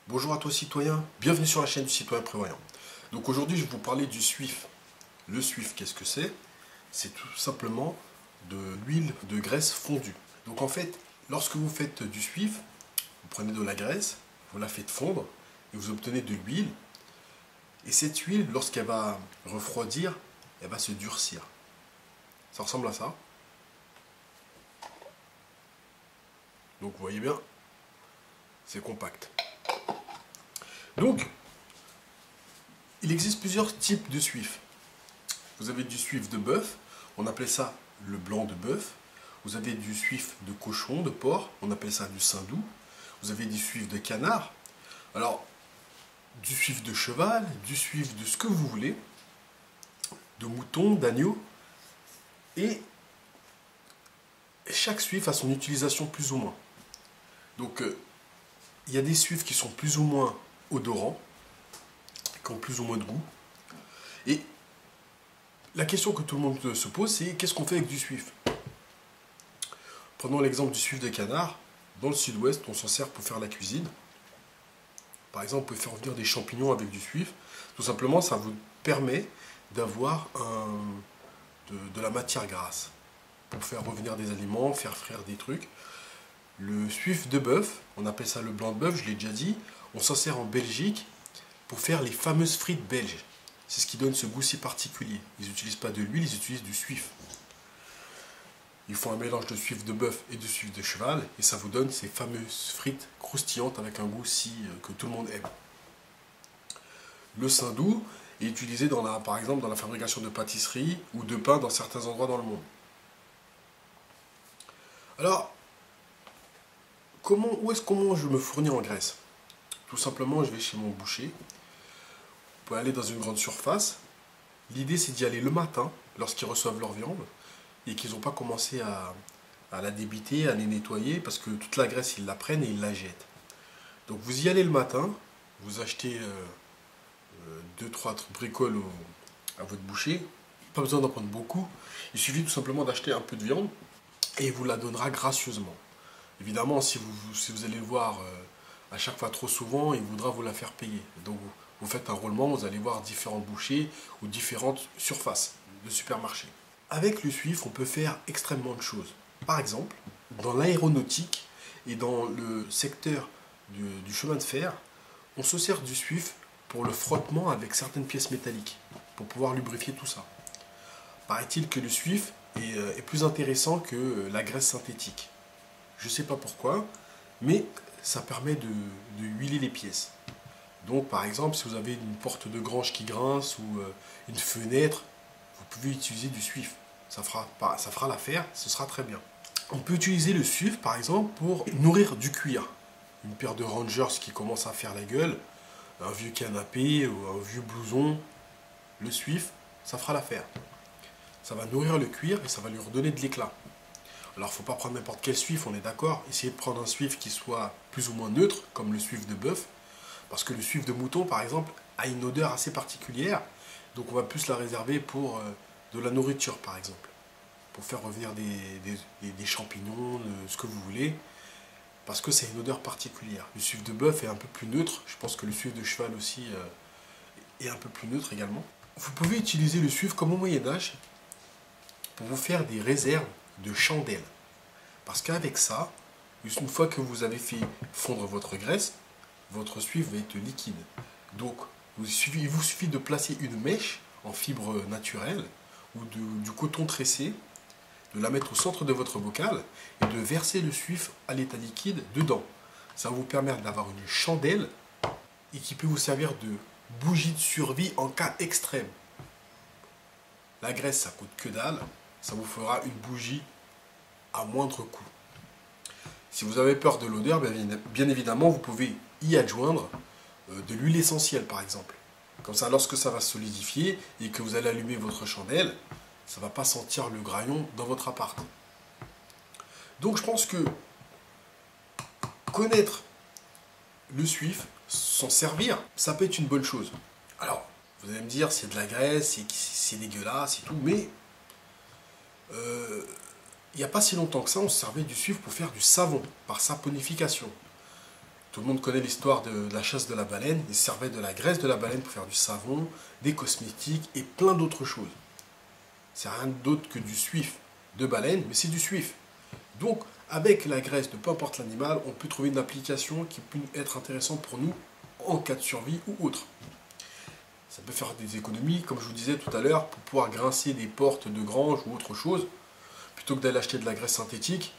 Bonjour à toi citoyen, bienvenue sur la chaîne du citoyen prévoyant. Donc aujourd'hui je vais vous parler du suif. Le suif, qu'est-ce que c'est? C'est tout simplement de l'huile de graisse fondue. Donc en fait, lorsque vous faites du suif, vous prenez de la graisse, vous la faites fondre et vous obtenez de l'huile. Et cette huile, lorsqu'elle va refroidir, elle va se durcir. Ça ressemble à ça. Donc vous voyez bien, c'est compact. Donc, il existe plusieurs types de suif. Vous avez du suif de bœuf, on appelait ça le blanc de bœuf. Vous avez du suif de cochon, de porc, on appelle ça du saindoux. Vous avez du suif de canard. Alors, du suif de cheval, du suif de ce que vous voulez, de mouton, d'agneau. Et chaque suif a son utilisation plus ou moins. Donc, il y a des suifs qui sont plus ou moins odorants, qui ont plus ou moins de goût. Et la question que tout le monde se pose, c'est qu'est-ce qu'on fait avec du suif? Prenons l'exemple du suif de canard. Dans le sud-ouest, on s'en sert pour faire la cuisine. Par exemple, vous pouvez faire venir des champignons avec du suif. Tout simplement, ça vous permet d'avoir de la matière grasse pour faire revenir des aliments, faire frire des trucs. Le suif de bœuf, on appelle ça le blanc de bœuf, je l'ai déjà dit. On s'en sert en Belgique pour faire les fameuses frites belges. C'est ce qui donne ce goût si particulier. Ils n'utilisent pas de l'huile, ils utilisent du suif. Ils font un mélange de suif de bœuf et de suif de cheval et ça vous donne ces fameuses frites croustillantes avec un goût que tout le monde aime. Le saindoux est utilisé par exemple dans la fabrication de pâtisseries ou de pain dans certains endroits dans le monde. Alors, comment je me fournis en graisse? Tout simplement, je vais chez mon boucher. Vous pouvez aller dans une grande surface. L'idée, c'est d'y aller le matin, lorsqu'ils reçoivent leur viande, et qu'ils n'ont pas commencé à la débiter, à les nettoyer, parce que toute la graisse, ils la prennent et ils la jettent. Donc vous y allez le matin, vous achetez 2-3 bricoles à votre boucher. Pas besoin d'en prendre beaucoup. Il suffit tout simplement d'acheter un peu de viande, et il vous la donnera gracieusement. Évidemment, si vous allez le voir à chaque fois trop souvent, il voudra vous la faire payer. Donc vous faites un roulement, vous allez voir différents bouchers ou différentes surfaces de supermarché. Avec le suif, on peut faire extrêmement de choses. Par exemple, dans l'aéronautique et dans le secteur du chemin de fer, on se sert du suif pour le frottement avec certaines pièces métalliques, pour pouvoir lubrifier tout ça. Paraît-il que le suif est plus intéressant que la graisse synthétique. Je ne sais pas pourquoi, mais ça permet de huiler les pièces. Donc par exemple, si vous avez une porte de grange qui grince ou une fenêtre, vous pouvez utiliser du suif. Ça fera l'affaire, ce sera très bien. On peut utiliser le suif par exemple pour nourrir du cuir. Une paire de Rangers qui commence à faire la gueule, un vieux canapé ou un vieux blouson, le suif, ça fera l'affaire. Ça va nourrir le cuir et ça va lui redonner de l'éclat. Alors il ne faut pas prendre n'importe quel suif, on est d'accord. Essayez de prendre un suif qui soit plus ou moins neutre, comme le suif de bœuf. Parce que le suif de mouton, par exemple, a une odeur assez particulière. Donc on va plus la réserver pour de la nourriture, par exemple. Pour faire revenir des champignons, ce que vous voulez. Parce que c'est une odeur particulière. Le suif de bœuf est un peu plus neutre. Je pense que le suif de cheval aussi est un peu plus neutre également. Vous pouvez utiliser le suif comme au Moyen-Âge pour vous faire des réserves de chandelles. Parce qu'avec ça, une fois que vous avez fait fondre votre graisse, votre suif va être liquide. Donc, il vous suffit de placer une mèche en fibre naturelle ou du coton tressé, de la mettre au centre de votre bocal et de verser le suif à l'état liquide dedans. Ça va vous permettre d'avoir une chandelle et qui peut vous servir de bougie de survie en cas extrême. La graisse, ça coûte que dalle. Ça vous fera une bougie à moindre coût. Si vous avez peur de l'odeur, bien évidemment, vous pouvez y adjoindre de l'huile essentielle, par exemple. Comme ça, lorsque ça va solidifier et que vous allez allumer votre chandelle, ça ne va pas sentir le graillon dans votre appart. Donc, je pense que connaître le suif, s'en servir, ça peut être une bonne chose. Alors, vous allez me dire, c'est de la graisse, c'est dégueulasse et tout, mais il n'y a pas si longtemps que ça, on se servait du suif pour faire du savon, par saponification. Tout le monde connaît l'histoire de la chasse de la baleine. Ils servaient de la graisse de la baleine pour faire du savon, des cosmétiques et plein d'autres choses. C'est rien d'autre que du suif de baleine, mais c'est du suif. Donc, avec la graisse de peu importe l'animal, on peut trouver une application qui peut être intéressante pour nous en cas de survie ou autre. Ça peut faire des économies, comme je vous disais tout à l'heure, pour pouvoir grincer des portes de grange ou autre chose. Plutôt que d'aller acheter de la graisse synthétique,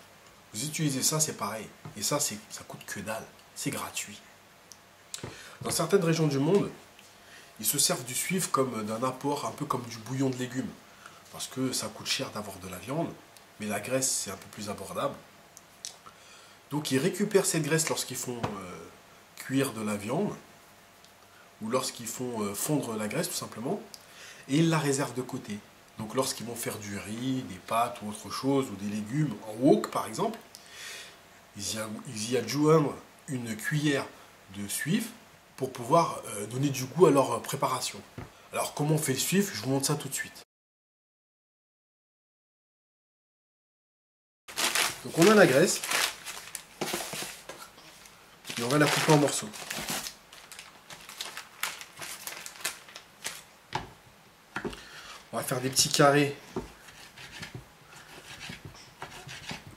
vous utilisez ça, c'est pareil. Et ça coûte que dalle. C'est gratuit. Dans certaines régions du monde, ils se servent du suif comme d'un apport, un peu comme du bouillon de légumes. Parce que ça coûte cher d'avoir de la viande, mais la graisse, c'est un peu plus abordable. Donc ils récupèrent cette graisse lorsqu'ils font cuire de la viande, ou lorsqu'ils font fondre la graisse tout simplement, et ils la réservent de côté. Donc lorsqu'ils vont faire du riz, des pâtes ou autre chose, ou des légumes en wok par exemple, ils y adjoignent une cuillère de suif pour pouvoir donner du goût à leur préparation. Alors comment on fait le suif? Je vous montre ça tout de suite. Donc on a la graisse, et on va la couper en morceaux. On va faire des petits carrés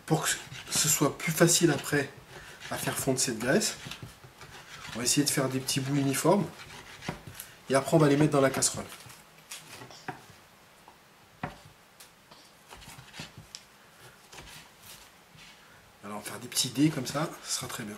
pour que ce soit plus facile après à faire fondre cette graisse. On va essayer de faire des petits bouts uniformes. Et après on va les mettre dans la casserole. Alors on va faire des petits dés comme ça, ce sera très bien.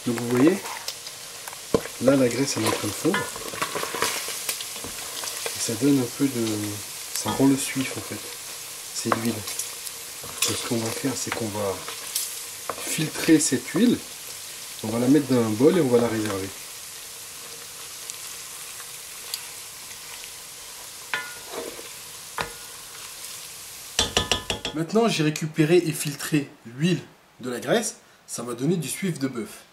Donc vous voyez, là la graisse elle est en train de fondre. Et ça donne un peu de... ça rend le suif en fait. C'est l'huile. Donc ce qu'on va faire, c'est qu'on va filtrer cette huile. On va la mettre dans un bol et on va la réserver. Maintenant j'ai récupéré et filtré l'huile de la graisse. Ça m'a donné du suif de bœuf.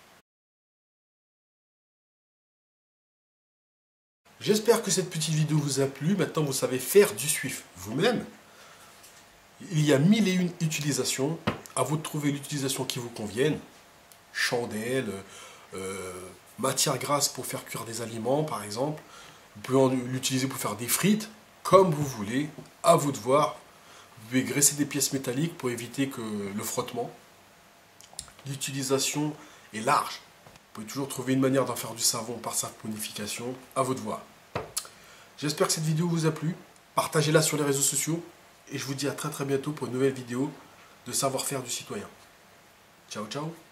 J'espère que cette petite vidéo vous a plu. Maintenant, vous savez faire du suif vous-même. Il y a 1001 utilisations. À vous de trouver l'utilisation qui vous convienne. Chandelle, matière grasse pour faire cuire des aliments, par exemple. Vous pouvez l'utiliser pour faire des frites, comme vous voulez. À vous de voir. Vous pouvez graisser des pièces métalliques pour éviter que le frottement. L'utilisation est large. Vous pouvez toujours trouver une manière d'en faire du savon par saponification, à vous de voir. J'espère que cette vidéo vous a plu. Partagez-la sur les réseaux sociaux. Et je vous dis à très bientôt pour une nouvelle vidéo de savoir-faire du citoyen. Ciao, ciao.